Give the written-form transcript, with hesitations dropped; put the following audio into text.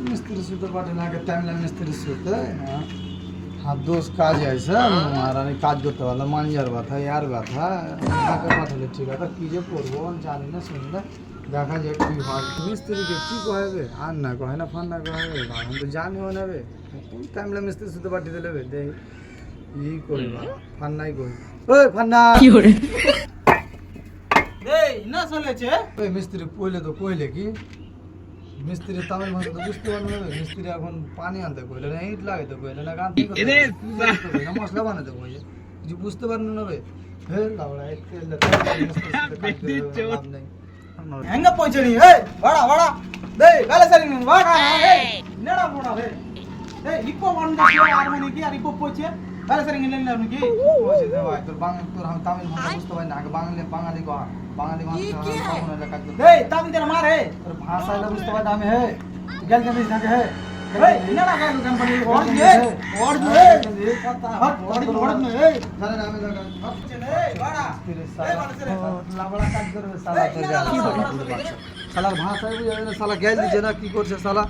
মিস্ত্রি সুতো পাঠে না, আগে টাইম লাগে মিস্ত্রি সুতো। হাত দোষ কাজে আছে আর আমি কাজ করতে পারলাম, মাঞ্জার ব্যথা ইয়ার ব্যথা, আমাকে পাঠালে ঠিক আছে, কী যে করবো জানি না, শুনি না, দেখা যায় কী হয়। মিস্ত্রিকে কী কহেবে, আর না কহে না ফান না কহেবে, এখন তো জানিও নেবে, টাইম লাগে মিস্ত্রি সুতো পাঠিয়ে দিলে দেখি ই করি ফান নাই করি। ওই ফান্না এই না চলেছে ওই মিস্ত্রি কইলে তো কইলে কি মিস্ত্রি তামিল ভাষা তো বুঝতে পারবে না, মিস্ত্রি এখন পানি আনতে কইলে না, ইট লাগাইতে কইলে না, গান করতে কইলে না, মশলা বানাতে কইলে কিছু বুঝতে পারেন না বে। হে লাউড়া লাভ নেই। ಹೆಂಗ ಪೋಯ್ಚಣಿ ಏ ವಾಡ ವಾಡ ಡೇ ಕಾಲ ಸರಿ ನೀನು ವಾಡ ಏ ನೆಡ ವಾಡ ರೇ ಏ ಇಪ್ಪ ಒಂದ ಹಾರ್ಮೋನಿಯಕ್ಕೆ আর ইপো পৌঁছে কাল সরি নিলেন না নাকি বসে দে ভাই, তোর বাংলা তোর আমি তামিল ভাষা বুঝতে পারি না, আগে বাঙালি বাঙালি কহ, বাঙালি ভাষা কোন এলাকা তো এই তাম তেরা মারে তোর ভাষা এলা বুঝতে পারি না আমি। হে গেল জানিস না হে এই নেড়া গাল কোম্পানি ওর দে ওর দে কথা হট ওর দে এই জানে না আমি জানি এই বাড়া এই বাড়া সরে লাবড়া কাজ করবে শালা, তো যা শালার ভাষায় বুঝে না, শালা গেল দিছে না, কি করছে শালা।